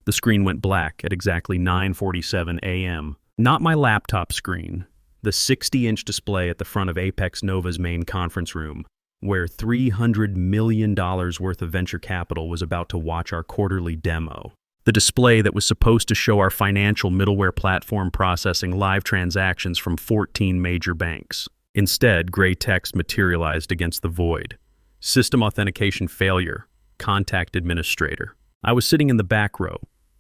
The screen went black at exactly 9:47 a.m. Not my laptop screen, the 60-inch display at the front of Apex Nova's main conference room, where $300 million worth of venture capital was about to watch our quarterly demo. The display that was supposed to show our financial middleware platform processing live transactions from 14 major banks. Instead, gray text materialized against the void. System authentication failure. Contact administrator. I was sitting in the back row,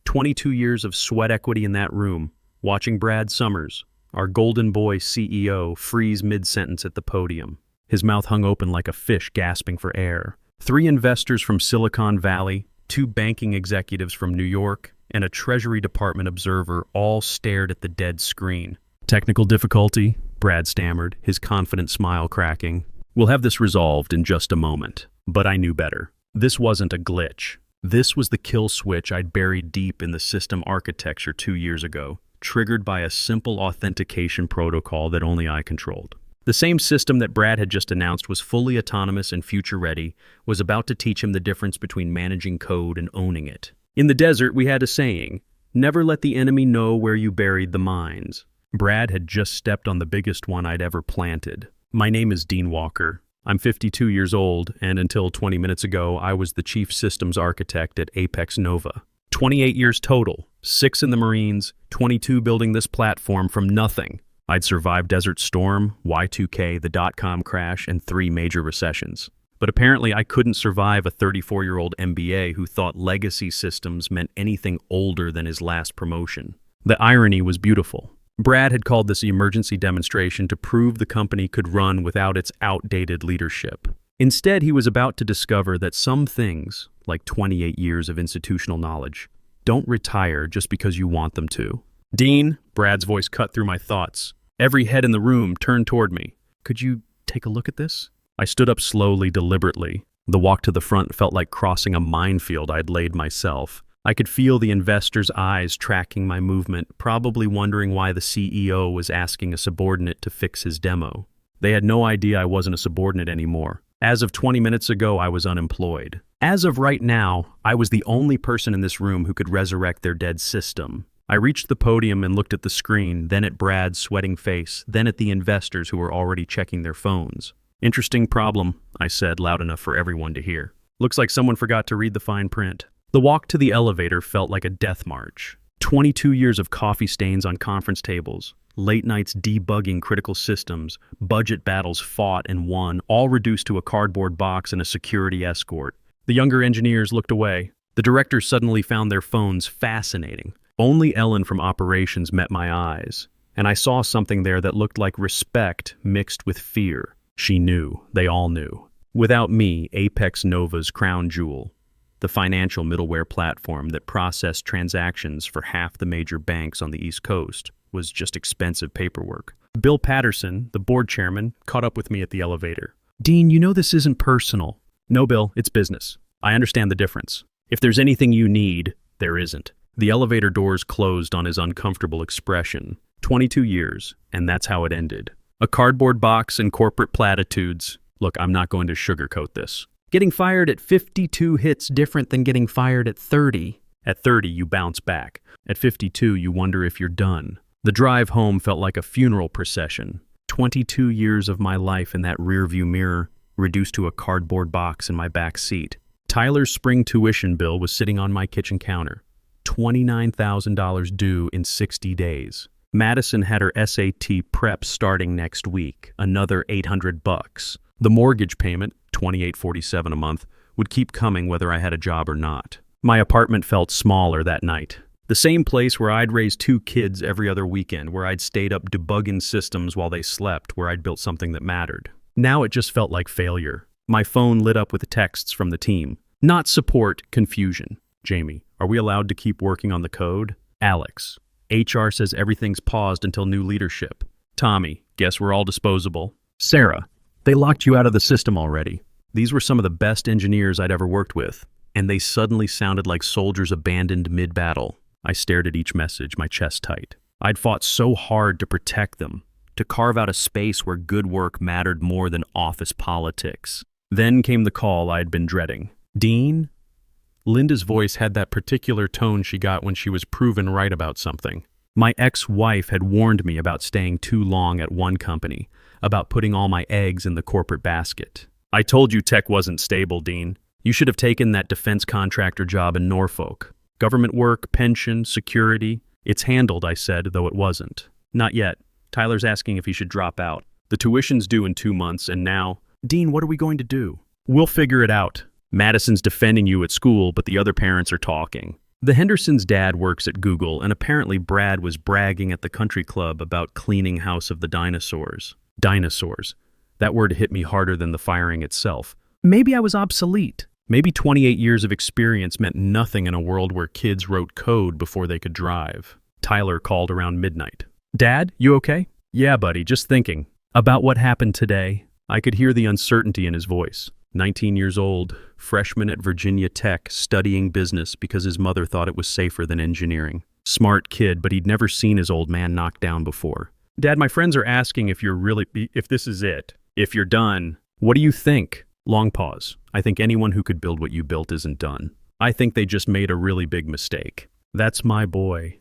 22 years of sweat equity in that room, watching Brad Summers, our golden boy CEO, freeze mid-sentence at the podium. His mouth hung open like a fish gasping for air. 3 investors from Silicon Valley, 2 banking executives from New York, and a Treasury Department observer all stared at the dead screen. Technical difficulty, Brad stammered, his confident smile cracking. We'll have this resolved in just a moment. But I knew better. This wasn't a glitch. This was the kill switch I'd buried deep in the system architecture 2 years ago, triggered by a simple authentication protocol that only I controlled. The same system that Brad had just announced was fully autonomous and future-ready, was about to teach him the difference between managing code and owning it. In the desert, we had a saying, never let the enemy know where you buried the mines. Brad had just stepped on the biggest one I'd ever planted. My name is Dean Walker. I'm 52 years old, and until 20 minutes ago, I was the chief systems architect at Apex Nova. 28 years total, 6 in the Marines, 22 building this platform from nothing. I'd survived Desert Storm, Y2K, the dot-com crash, and 3 major recessions. But apparently I couldn't survive a 34-year-old MBA who thought legacy systems meant anything older than his last promotion. The irony was beautiful. Brad had called this emergency demonstration to prove the company could run without its outdated leadership. Instead, he was about to discover that some things, like 28 years of institutional knowledge, don't retire just because you want them to. Dean, Brad's voice cut through my thoughts. Every head in the room turned toward me. Could you take a look at this? I stood up slowly, deliberately. The walk to the front felt like crossing a minefield I'd laid myself. I could feel the investors' eyes tracking my movement, probably wondering why the CEO was asking a subordinate to fix his demo. They had no idea I wasn't a subordinate anymore. As of 20 minutes ago, I was unemployed. As of right now, I was the only person in this room who could resurrect their dead system. I reached the podium and looked at the screen, then at Brad's sweating face, then at the investors who were already checking their phones. Interesting problem, I said, loud enough for everyone to hear. Looks like someone forgot to read the fine print. The walk to the elevator felt like a death march. 22 years of coffee stains on conference tables, late nights debugging critical systems, budget battles fought and won, all reduced to a cardboard box and a security escort. The younger engineers looked away. The directors suddenly found their phones fascinating. Only Ellen from operations met my eyes, and I saw something there that looked like respect mixed with fear. She knew. They all knew. Without me, Apex Nova's crown jewel, the financial middleware platform that processed transactions for half the major banks on the East Coast, was just expensive paperwork. Bill Patterson, the board chairman, caught up with me at the elevator. Dean, you know this isn't personal. No, Bill, it's business. I understand the difference. If there's anything you need, there isn't. The elevator doors closed on his uncomfortable expression. 22 years, and that's how it ended. A cardboard box and corporate platitudes. Look, I'm not going to sugarcoat this. Getting fired at 52 hits different than getting fired at 30. At 30, you bounce back. At 52, you wonder if you're done. The drive home felt like a funeral procession. 22 years of my life in that rearview mirror, reduced to a cardboard box in my back seat. Tyler's spring tuition bill was sitting on my kitchen counter. $29,000 due in 60 days. Madison had her SAT prep starting next week, another $800. The mortgage payment, $28.47 a month, would keep coming whether I had a job or not. My apartment felt smaller that night. The same place where I'd raised 2 kids every other weekend, where I'd stayed up debugging systems while they slept, where I'd built something that mattered. Now it just felt like failure. My phone lit up with texts from the team. Not support, confusion. Jamie, are we allowed to keep working on the code? Alex, HR says everything's paused until new leadership. Tommy, guess we're all disposable. Sarah, they locked you out of the system already. These were some of the best engineers I'd ever worked with, and they suddenly sounded like soldiers abandoned mid-battle. I stared at each message, my chest tight. I'd fought so hard to protect them, to carve out a space where good work mattered more than office politics. Then came the call I'd been dreading. Dean, Linda's voice had that particular tone she got when she was proven right about something. My ex-wife had warned me about staying too long at one company, about putting all my eggs in the corporate basket. I told you tech wasn't stable, Dean. You should have taken that defense contractor job in Norfolk. Government work, pension, security. It's handled, I said, though it wasn't. Not yet. Tyler's asking if he should drop out. The tuition's due in 2 months, and now... Dean, what are we going to do? We'll figure it out. Madison's defending you at school, but the other parents are talking. The Hendersons' dad works at Google, and apparently Brad was bragging at the country club about cleaning House of the Dinosaurs. Dinosaurs. That word hit me harder than the firing itself. Maybe I was obsolete. Maybe 28 years of experience meant nothing in a world where kids wrote code before they could drive. Tyler called around midnight. Dad, you okay? Yeah, buddy, just thinking. About what happened today. I could hear the uncertainty in his voice. 19 years old, freshman at Virginia Tech, studying business because his mother thought it was safer than engineering. Smart kid, but he'd never seen his old man knocked down before. Dad, my friends are asking if this is it. If you're done, what do you think? Long pause. I think anyone who could build what you built isn't done. I think they just made a really big mistake. That's my boy.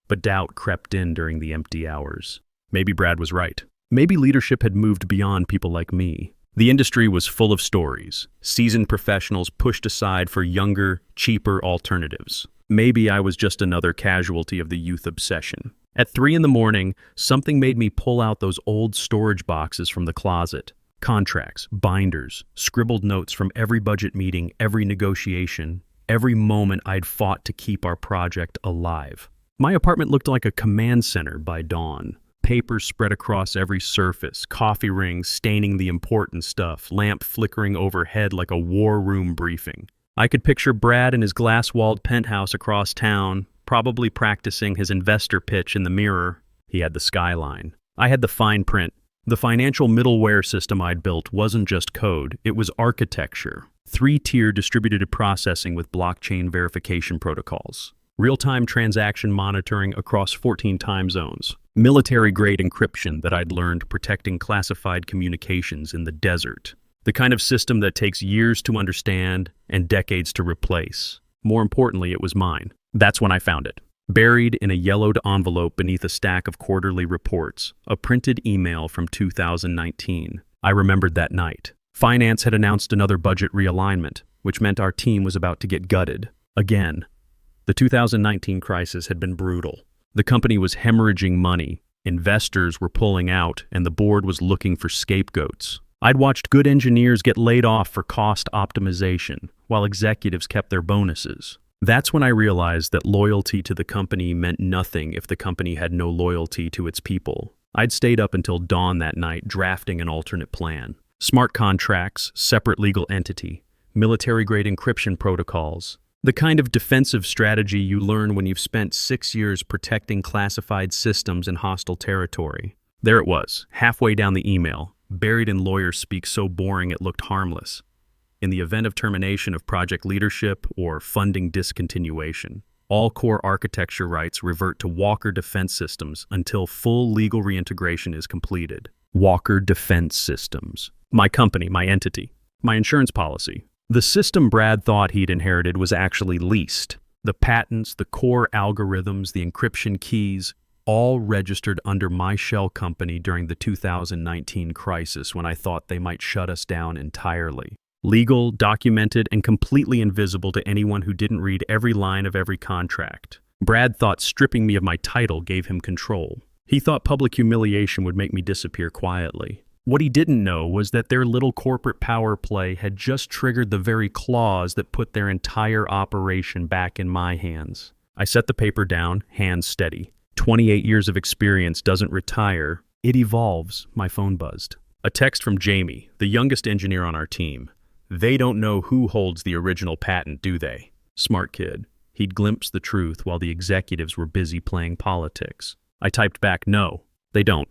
But doubt crept in during the empty hours. Maybe Brad was right. Maybe leadership had moved beyond people like me. The industry was full of stories, seasoned professionals pushed aside for younger, cheaper alternatives. Maybe I was just another casualty of the youth obsession. At 3 a.m, something made me pull out those old storage boxes from the closet. Contracts, binders, scribbled notes from every budget meeting, every negotiation, every moment I'd fought to keep our project alive. My apartment looked like a command center by dawn. Papers spread across every surface, coffee rings staining the important stuff, lamp flickering overhead like a war room briefing. I could picture Brad in his glass-walled penthouse across town, probably practicing his investor pitch in the mirror. He had the skyline. I had the fine print. The financial middleware system I'd built wasn't just code, it was architecture. 3-tier distributed processing with blockchain verification protocols. Real-time transaction monitoring across 14 time zones. Military-grade encryption that I'd learned protecting classified communications in the desert. The kind of system that takes years to understand and decades to replace. More importantly, it was mine. That's when I found it. Buried in a yellowed envelope beneath a stack of quarterly reports, a printed email from 2019. I remembered that night. Finance had announced another budget realignment, which meant our team was about to get gutted. Again. The 2019 crisis had been brutal. The company was hemorrhaging money, investors were pulling out, and the board was looking for scapegoats. I'd watched good engineers get laid off for cost optimization, while executives kept their bonuses. That's when I realized that loyalty to the company meant nothing if the company had no loyalty to its people. I'd stayed up until dawn that night drafting an alternate plan. Smart contracts, separate legal entity, military-grade encryption protocols. The kind of defensive strategy you learn when you've spent 6 years protecting classified systems in hostile territory. There it was, halfway down the email, buried in lawyer speak so boring it looked harmless. In the event of termination of project leadership or funding discontinuation, all core architecture rights revert to Walker Defense Systems until full legal reintegration is completed. Walker Defense Systems. My company, my entity, my insurance policy. The system Brad thought he'd inherited was actually leased. The patents, the core algorithms, the encryption keys, all registered under my shell company during the 2019 crisis when I thought they might shut us down entirely. Legal, documented, and completely invisible to anyone who didn't read every line of every contract. Brad thought stripping me of my title gave him control. He thought public humiliation would make me disappear quietly. What he didn't know was that their little corporate power play had just triggered the very clause that put their entire operation back in my hands. I set the paper down, hands steady. 28 years of experience doesn't retire, it evolves. My phone buzzed. A text from Jamie, the youngest engineer on our team. They don't know who holds the original patent, do they? Smart kid. He'd glimpsed the truth while the executives were busy playing politics. I typed back, no, they don't.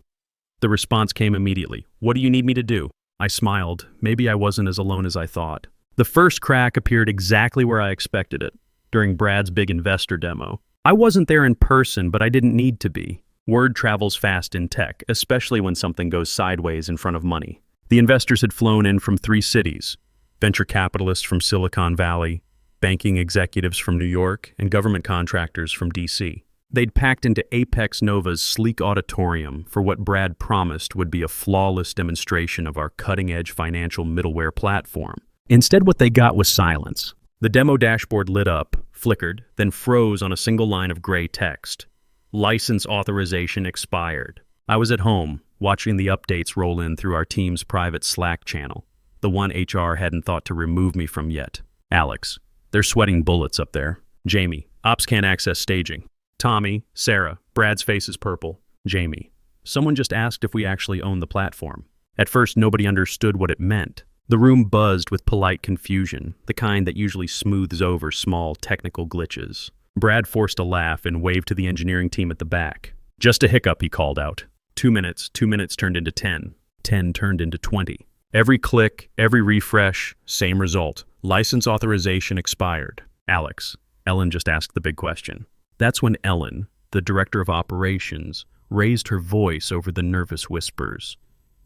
The response came immediately. What do you need me to do? I smiled. Maybe I wasn't as alone as I thought. The first crack appeared exactly where I expected it, during Brad's big investor demo. I wasn't there in person, but I didn't need to be. Word travels fast in tech, especially when something goes sideways in front of money. The investors had flown in from 3 cities. Venture capitalists from Silicon Valley, banking executives from New York and government contractors from DC. They'd packed into Apex Nova's sleek auditorium for what Brad promised would be a flawless demonstration of our cutting-edge financial middleware platform. Instead, what they got was silence. The demo dashboard lit up, flickered, then froze on a single line of gray text. License authorization expired. I was at home, watching the updates roll in through our team's private Slack channel, the one HR hadn't thought to remove me from yet. Alex, they're sweating bullets up there. Jamie, ops can't access staging. Tommy, Sarah, Brad's face is purple. Jamie, someone just asked if we actually own the platform. At first, nobody understood what it meant. The room buzzed with polite confusion, the kind that usually smooths over small technical glitches. Brad forced a laugh and waved to the engineering team at the back. Just a hiccup, he called out. 2 minutes turned into 10. 10 turned into 20. Every click, every refresh, same result. License authorization expired. Alex, Ellen just asked the big question. That's when Ellen, the director of operations, raised her voice over the nervous whispers.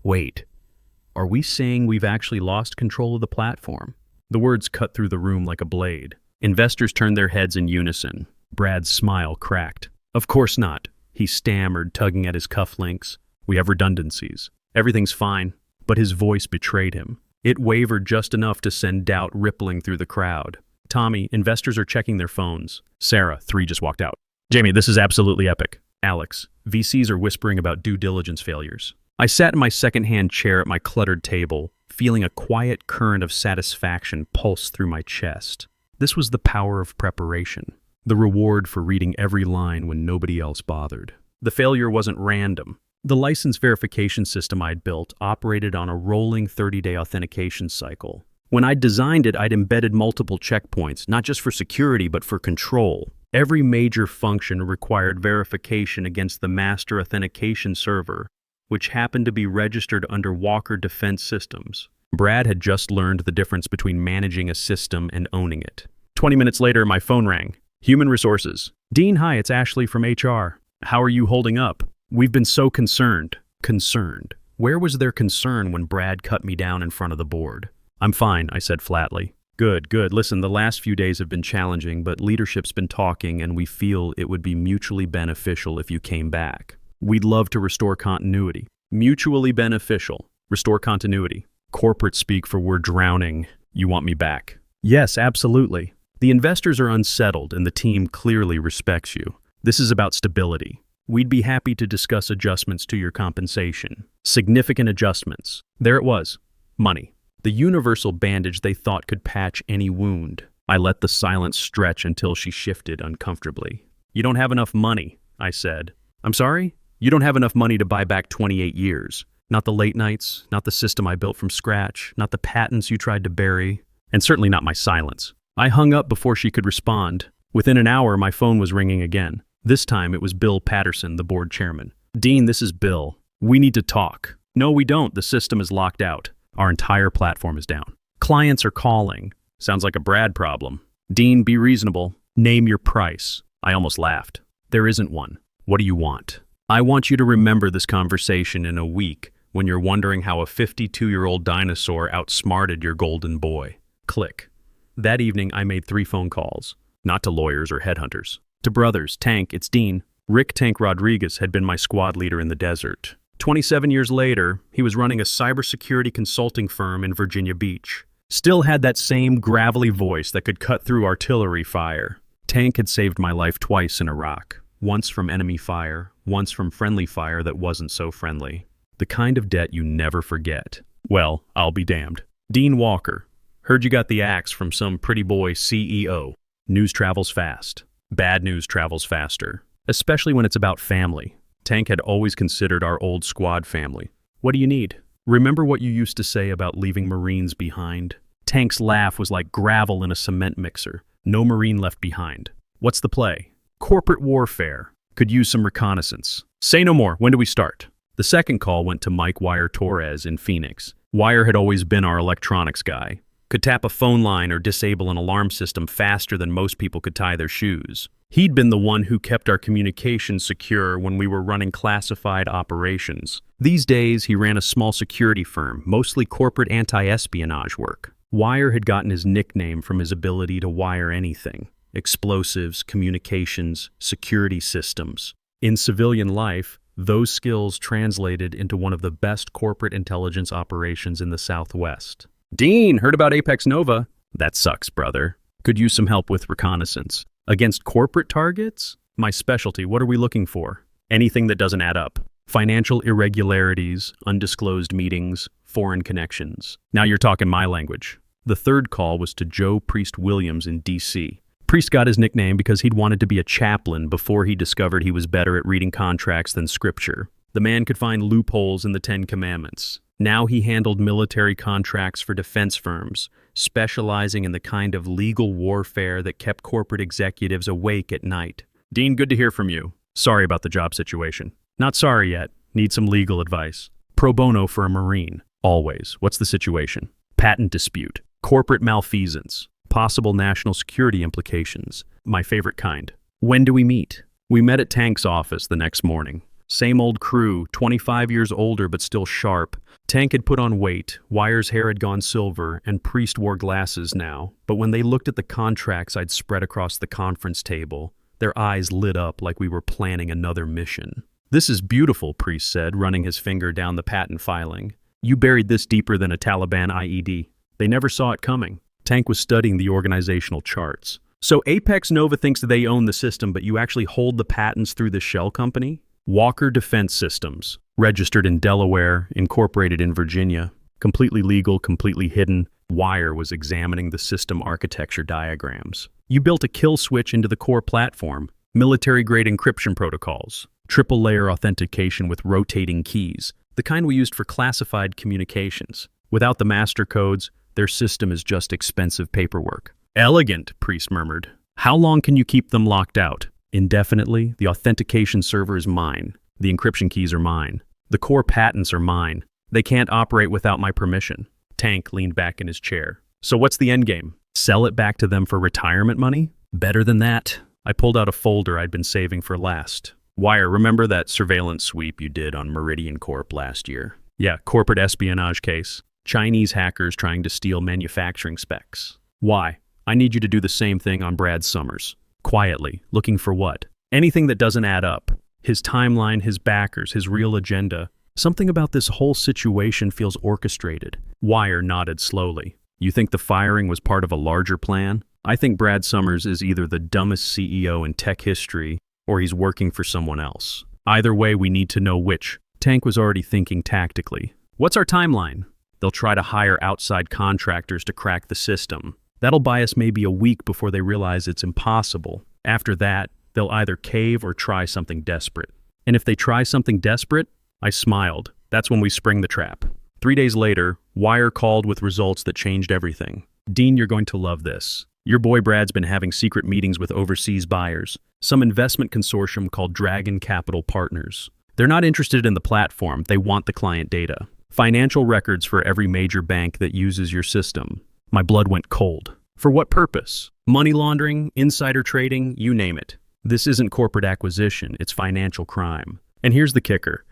Wait, are we saying we've actually lost control of the platform? The words cut through the room like a blade. Investors turned their heads in unison. Brad's smile cracked. Of course not, he stammered, tugging at his cufflinks. We have redundancies. Everything's fine. But his voice betrayed him. It wavered just enough to send doubt rippling through the crowd. Tommy, investors are checking their phones. Sarah, 3 just walked out. Jamie, this is absolutely epic. Alex, VCs are whispering about due diligence failures. I sat in my second-hand chair at my cluttered table, feeling a quiet current of satisfaction pulse through my chest. This was the power of preparation, the reward for reading every line when nobody else bothered. The failure wasn't random. The license verification system I'd built operated on a rolling 30-day authentication cycle. When I'd designed it, I'd embedded multiple checkpoints, not just for security, but for control. Every major function required verification against the master authentication server, which happened to be registered under Walker Defense Systems. Brad had just learned the difference between managing a system and owning it. 20 minutes later, my phone rang. Human Resources. Dean, hi, it's Ashley from HR. How are you holding up? We've been so concerned. Concerned. Where was their concern when Brad cut me down in front of the board? I'm fine, I said flatly. Good. Listen, the last few days have been challenging, but leadership's been talking and we feel it would be mutually beneficial if you came back. We'd love to restore continuity. Mutually beneficial. Restore continuity. Corporate speak for we're drowning. You want me back? Yes, absolutely. The investors are unsettled and the team clearly respects you. This is about stability. We'd be happy to discuss adjustments to your compensation. Significant adjustments. There it was. Money. The universal bandage they thought could patch any wound. I let the silence stretch until she shifted uncomfortably. You don't have enough money, I said. I'm sorry? You don't have enough money to buy back 28 years. Not the late nights, not the system I built from scratch, not the patents you tried to bury, and certainly not my silence. I hung up before she could respond. Within an hour, my phone was ringing again. This time, it was Bill Patterson, the board chairman. Dean, this is Bill. We need to talk. No, we don't. The system is locked out. Our entire platform is down. Clients are calling. Sounds like a Brad problem. Dean, be reasonable. Name your price. I almost laughed. There isn't one. What do you want? I want you to remember this conversation in a week when you're wondering how a 52-year-old dinosaur outsmarted your golden boy. Click. That evening, I made 3 phone calls. Not to lawyers or headhunters. To brothers. Tank, it's Dean. Rick Tank Rodriguez had been my squad leader in the desert. 27 years later, he was running a cybersecurity consulting firm in Virginia Beach. Still had that same gravelly voice that could cut through artillery fire. Tank had saved my life twice in Iraq. Once from enemy fire, once from friendly fire that wasn't so friendly. The kind of debt you never forget. Well, I'll be damned. Dean Walker. Heard you got the axe from some pretty boy CEO. News travels fast. Bad news travels faster. Especially when it's about family. Tank had always considered our old squad family. What do you need? Remember what you used to say about leaving Marines behind? Tank's laugh was like gravel in a cement mixer. No Marine left behind. What's the play? Corporate warfare. Could use some reconnaissance. Say no more. When do we start? The second call went to Mike Wire Torres in Phoenix. Wire had always been our electronics guy. Could tap a phone line or disable an alarm system faster than most people could tie their shoes. He'd been the one who kept our communications secure when we were running classified operations. These days, he ran a small security firm, mostly corporate anti-espionage work. Wire had gotten his nickname from his ability to wire anything: explosives, communications, security systems. In civilian life, those skills translated into one of the best corporate intelligence operations in the Southwest. Dean, heard about Apex Nova? That sucks, brother. Could use some help with reconnaissance. Against corporate targets? My specialty, what are we looking for? Anything that doesn't add up. Financial irregularities, undisclosed meetings, foreign connections. Now you're talking my language. The third call was to Joe Priest Williams in D.C. Priest got his nickname because he'd wanted to be a chaplain before he discovered he was better at reading contracts than scripture. The man could find loopholes in the Ten Commandments. Now he handled military contracts for defense firms, specializing in the kind of legal warfare that kept corporate executives awake at night. Dean, good to hear from you. Sorry about the job situation. Not sorry yet. Need some legal advice. Pro bono for a Marine. Always. What's the situation? Patent dispute. Corporate malfeasance. Possible national security implications. My favorite kind. When do we meet? We met at Tank's office the next morning. Same old crew, 25 years older but still sharp. Tank had put on weight, Wire's hair had gone silver, and Priest wore glasses now. But when they looked at the contracts I'd spread across the conference table, their eyes lit up like we were planning another mission. This is beautiful, Priest said, running his finger down the patent filing. You buried this deeper than a Taliban IED. They never saw it coming. Tank was studying the organizational charts. So Apex Nova thinks they own the system, but you actually hold the patents through the shell company? Walker Defense Systems, registered in Delaware, incorporated in Virginia, completely legal, completely hidden. Wire was examining the system architecture diagrams. You built a kill switch into the core platform, military-grade encryption protocols, triple-layer authentication with rotating keys, the kind we used for classified communications. Without the master codes, their system is just expensive paperwork. Elegant, Priest murmured. How long can you keep them locked out? Indefinitely. The authentication server is mine. The encryption keys are mine. The core patents are mine. They can't operate without my permission. Tank leaned back in his chair. So what's the endgame? Sell it back to them for retirement money? Better than that. I pulled out a folder I'd been saving for last. Wire, remember that surveillance sweep you did on Meridian Corp last year? Yeah, corporate espionage case. Chinese hackers trying to steal manufacturing specs. Why? I need you to do the same thing on Brad Summers. Quietly, looking for what? Anything that doesn't add up. His timeline, his backers, his real agenda. Something about this whole situation feels orchestrated. Wire nodded slowly. You think the firing was part of a larger plan? I think Brad Summers is either the dumbest CEO in tech history, or he's working for someone else. Either way, we need to know which. Tank was already thinking tactically. What's our timeline? They'll try to hire outside contractors to crack the system. That'll buy us maybe a week before they realize it's impossible. After that, they'll either cave or try something desperate. And if they try something desperate, I smiled. That's when we spring the trap. 3 days later, Wire called with results that changed everything. Dean, you're going to love this. Your boy Brad's been having secret meetings with overseas buyers, some investment consortium called Dragon Capital Partners. They're not interested in the platform, they want the client data. Financial records for every major bank that uses your system. My blood went cold. For what purpose? Money laundering, insider trading, you name it. This isn't corporate acquisition, it's financial crime. And here's the kicker.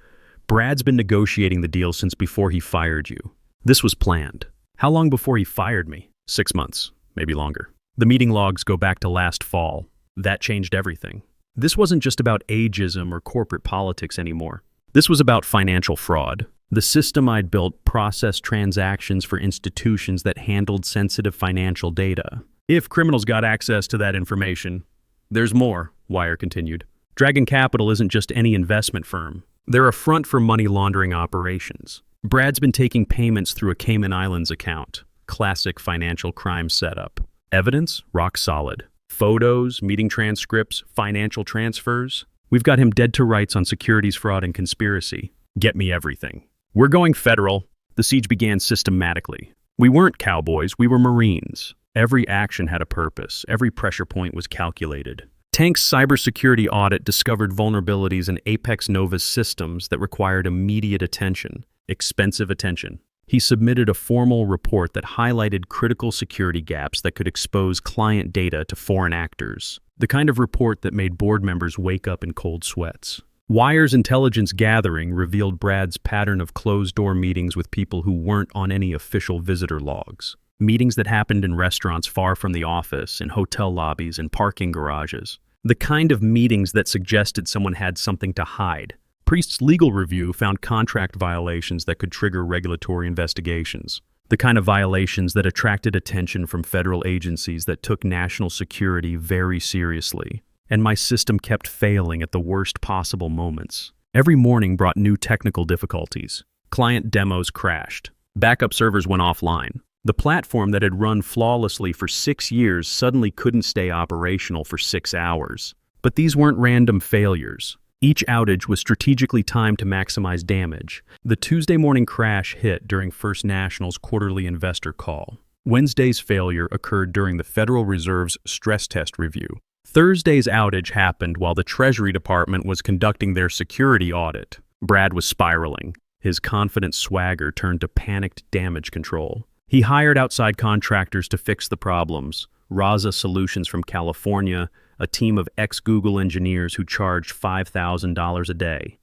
Brad's been negotiating the deal since before he fired you. This was planned. How long before he fired me? 6 months, maybe longer. The meeting logs go back to last fall. That changed everything. This wasn't just about ageism or corporate politics anymore. This was about financial fraud. The system I'd built processed transactions for institutions that handled sensitive financial data. If criminals got access to that information, there's more, Wire continued. Dragon Capital isn't just any investment firm. They're a front for money laundering operations. Brad's been taking payments through a Cayman Islands account. Classic financial crime setup. Evidence? Rock solid. Photos, meeting transcripts, financial transfers. We've got him dead to rights on securities fraud and conspiracy. Get me everything. We're going federal. The siege began systematically. We weren't cowboys, we were Marines. Every action had a purpose. Every pressure point was calculated. Tank's cybersecurity audit discovered vulnerabilities in Apex Nova's systems that required immediate attention, expensive attention. He submitted a formal report that highlighted critical security gaps that could expose client data to foreign actors. The kind of report that made board members wake up in cold sweats. Wire's intelligence gathering revealed Brad's pattern of closed-door meetings with people who weren't on any official visitor logs. Meetings that happened in restaurants far from the office, in hotel lobbies, and parking garages. The kind of meetings that suggested someone had something to hide. Priest's legal review found contract violations that could trigger regulatory investigations. The kind of violations that attracted attention from federal agencies that took national security very seriously. And my system kept failing at the worst possible moments. Every morning brought new technical difficulties. Client demos crashed. Backup servers went offline. The platform that had run flawlessly for 6 years suddenly couldn't stay operational for 6 hours. But these weren't random failures. Each outage was strategically timed to maximize damage. The Tuesday morning crash hit during First National's quarterly investor call. Wednesday's failure occurred during the Federal Reserve's stress test review. Thursday's outage happened while the Treasury Department was conducting their security audit. Brad was spiraling. His confident swagger turned to panicked damage control. He hired outside contractors to fix the problems. Raza Solutions from California, a team of ex-Google engineers who charged $5,000 a day.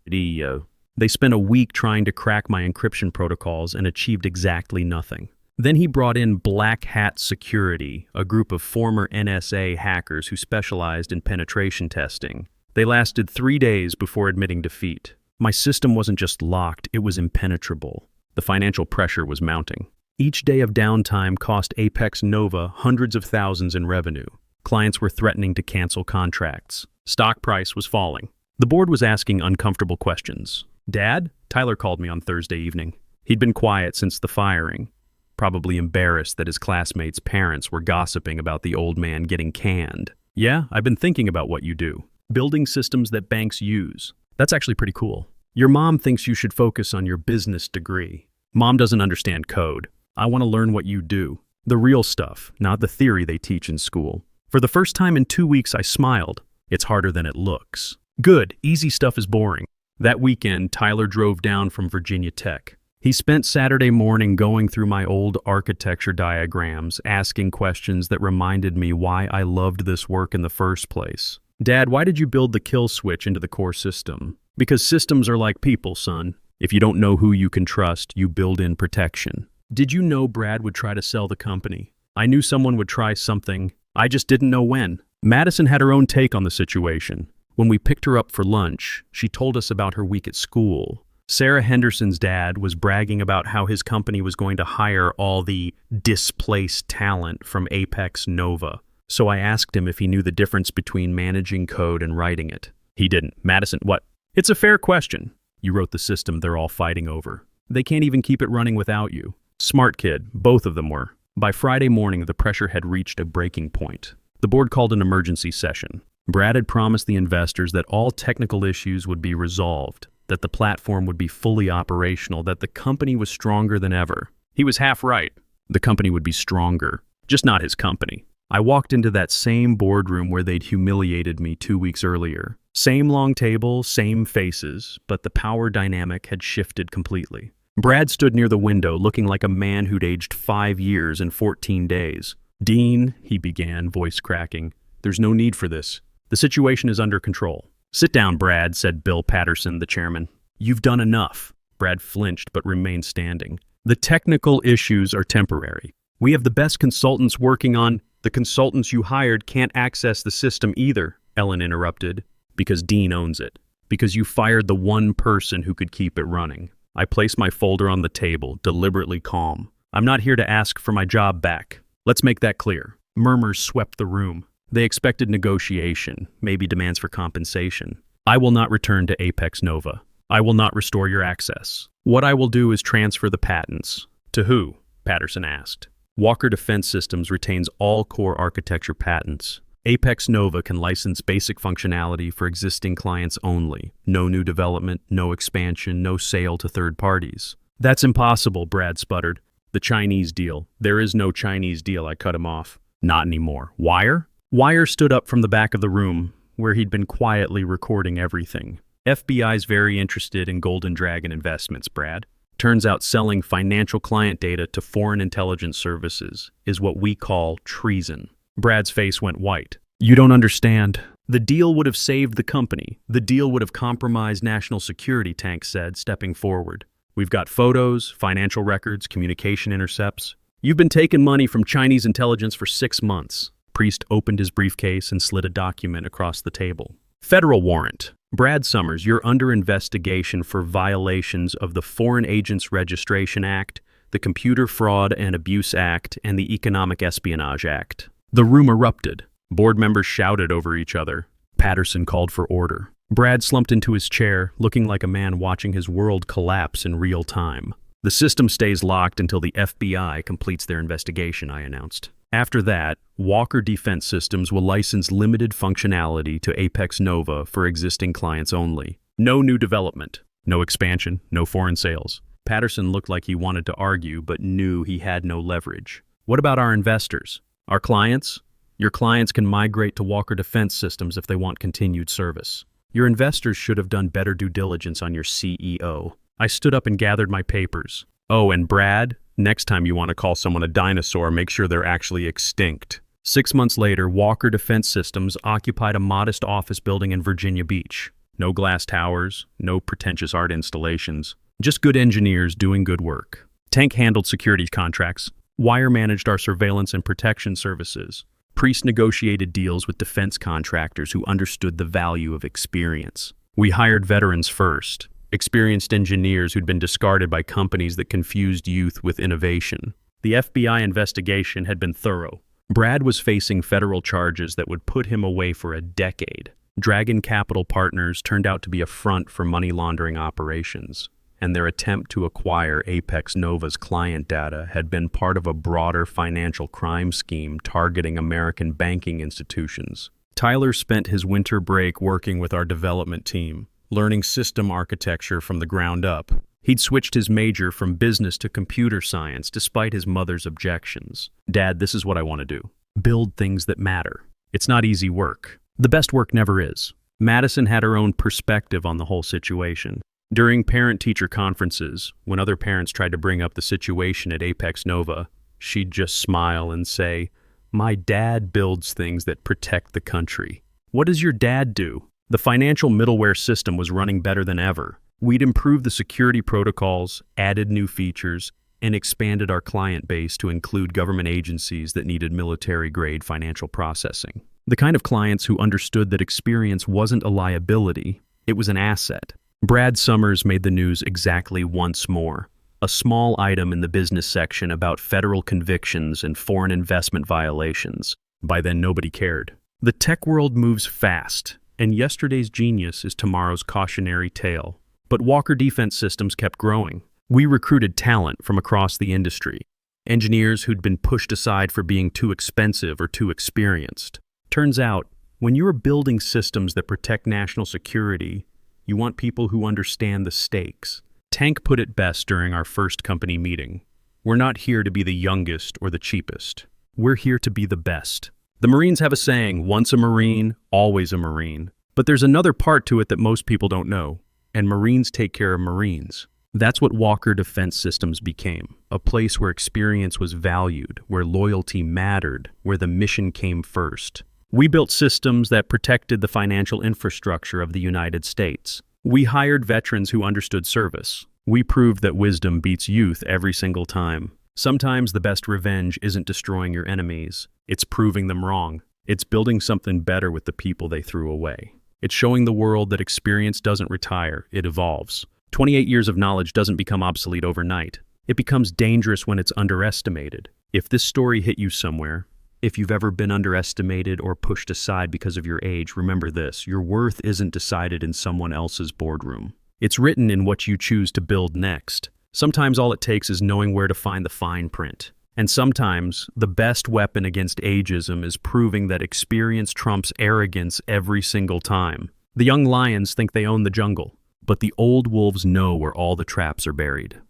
They spent a week trying to crack my encryption protocols and achieved exactly nothing. Then he brought in Black Hat Security, a group of former NSA hackers who specialized in penetration testing. They lasted 3 days before admitting defeat. My system wasn't just locked, it was impenetrable. The financial pressure was mounting. Each day of downtime cost Apex Nova hundreds of thousands in revenue. Clients were threatening to cancel contracts. Stock price was falling. The board was asking uncomfortable questions. "Dad?" Tyler called me on Thursday evening. He'd been quiet since the firing, probably embarrassed that his classmates' parents were gossiping about the old man getting canned. "Yeah, I've been thinking about what you do. Building systems that banks use. That's actually pretty cool. Your mom thinks you should focus on your business degree. Mom doesn't understand code. I want to learn what you do. The real stuff, not the theory they teach in school." For the first time in 2 weeks, I smiled. It's harder than it looks. Good, easy stuff is boring. That weekend, Tyler drove down from Virginia Tech. He spent Saturday morning going through my old architecture diagrams, asking questions that reminded me why I loved this work in the first place. "Dad, why did you build the kill switch into the core system?" "Because systems are like people, son. If you don't know who you can trust, you build in protection." "Did you know Brad would try to sell the company?" "I knew someone would try something. I just didn't know when." Madison had her own take on the situation. When we picked her up for lunch, she told us about her week at school. Sarah Henderson's dad was bragging about how his company was going to hire all the displaced talent from Apex Nova. So I asked him if he knew the difference between managing code and writing it. He didn't. Madison, what? "It's a fair question. You wrote the system they're all fighting over. They can't even keep it running without you." Smart kid, both of them were. By Friday morning, the pressure had reached a breaking point. The board called an emergency session. Brad had promised the investors that all technical issues would be resolved, that the platform would be fully operational, that the company was stronger than ever. He was half right. The company would be stronger, just not his company. I walked into that same boardroom where they'd humiliated me 2 weeks earlier. Same long table, same faces, but the power dynamic had shifted completely. Brad stood near the window, looking like a man who'd aged 5 years and 14 days. "Dean," he began, voice cracking, "there's no need for this. The situation is under control." "Sit down, Brad," said Bill Patterson, the chairman. "You've done enough." Brad flinched but remained standing. "The technical issues are temporary. We have the best consultants working on—" "The consultants you hired can't access the system either," Ellen interrupted. "Because Dean owns it. Because you fired the one person who could keep it running." I placed my folder on the table, deliberately calm. "I'm not here to ask for my job back. Let's make that clear." Murmurs swept the room. They expected negotiation, maybe demands for compensation. "I will not return to Apex Nova. I will not restore your access. What I will do is transfer the patents." "To who?" Patterson asked. "Walker Defense Systems retains all core architecture patents. Apex Nova can license basic functionality for existing clients only. No new development, no expansion, no sale to third parties." "That's impossible," Brad sputtered. "The Chinese deal." "There is no Chinese deal," I cut him off. "Not anymore." "Wire?" Wire stood up from the back of the room, where he'd been quietly recording everything. "FBI's very interested in Golden Dragon investments, Brad. Turns out selling financial client data to foreign intelligence services is what we call treason." Brad's face went white. "You don't understand. The deal would have saved the company. The deal would have compromised national security," Tank said, stepping forward. "We've got photos, financial records, communication intercepts. You've been taking money from Chinese intelligence for 6 months. Priest opened his briefcase and slid a document across the table. Federal warrant. Brad Summers, you're under investigation for violations of the Foreign Agents Registration Act, the Computer Fraud and Abuse Act, and the Economic Espionage Act. The room erupted. Board members shouted over each other. Patterson called for order. Brad slumped into his chair, looking like a man watching his world collapse in real time. The system stays locked until the FBI completes their investigation, I announced. After that, Walker Defense Systems will license limited functionality to Apex Nova for existing clients only. No new development, no expansion, no foreign sales. Patterson looked like he wanted to argue, but knew he had no leverage. What about our investors? Our clients? Your clients can migrate to Walker Defense Systems if they want continued service. Your investors should have done better due diligence on your CEO. I stood up and gathered my papers. Oh, and Brad, next time you want to call someone a dinosaur, make sure they're actually extinct. 6 months later, Walker Defense Systems occupied a modest office building in Virginia Beach. No glass towers, no pretentious art installations, just good engineers doing good work. Tank handled security contracts. Wire managed our surveillance and protection services. Priest negotiated deals with defense contractors who understood the value of experience. We hired veterans first, experienced engineers who'd been discarded by companies that confused youth with innovation. The FBI investigation had been thorough. Brad was facing federal charges that would put him away for a decade. Dragon Capital Partners turned out to be a front for money laundering operations, and their attempt to acquire Apex Nova's client data had been part of a broader financial crime scheme targeting American banking institutions. Tyler spent his winter break working with our development team, learning system architecture from the ground up. He'd switched his major from business to computer science despite his mother's objections. Dad, this is what I want to do. Build things that matter. It's not easy work. The best work never is. Madison had her own perspective on the whole situation. During parent-teacher conferences, when other parents tried to bring up the situation at Apex Nova, she'd just smile and say, "My dad builds things that protect the country." What does your dad do? The financial middleware system was running better than ever. We'd improved the security protocols, added new features, and expanded our client base to include government agencies that needed military-grade financial processing. The kind of clients who understood that experience wasn't a liability, it was an asset. Brad Summers made the news exactly once more. A small item in the business section about federal convictions and foreign investment violations. By then, nobody cared. The tech world moves fast, and yesterday's genius is tomorrow's cautionary tale. But Walker Defense Systems kept growing. We recruited talent from across the industry, engineers who'd been pushed aside for being too expensive or too experienced. Turns out, when you're building systems that protect national security, you want people who understand the stakes. Tank put it best during our first company meeting. We're not here to be the youngest or the cheapest. We're here to be the best. The Marines have a saying, once a Marine, always a Marine. But there's another part to it that most people don't know, and Marines take care of Marines. That's what Walker Defense Systems became, a place where experience was valued, where loyalty mattered, where the mission came first. We built systems that protected the financial infrastructure of the United States. We hired veterans who understood service. We proved that wisdom beats youth every single time. Sometimes the best revenge isn't destroying your enemies. It's proving them wrong. It's building something better with the people they threw away. It's showing the world that experience doesn't retire, it evolves. 28 years of knowledge doesn't become obsolete overnight. It becomes dangerous when it's underestimated. If this story hit you somewhere, if you've ever been underestimated or pushed aside because of your age, remember this: your worth isn't decided in someone else's boardroom. It's written in what you choose to build next. Sometimes all it takes is knowing where to find the fine print. And sometimes the best weapon against ageism is proving that experience trumps arrogance every single time. The young lions think they own the jungle, but the old wolves know where all the traps are buried.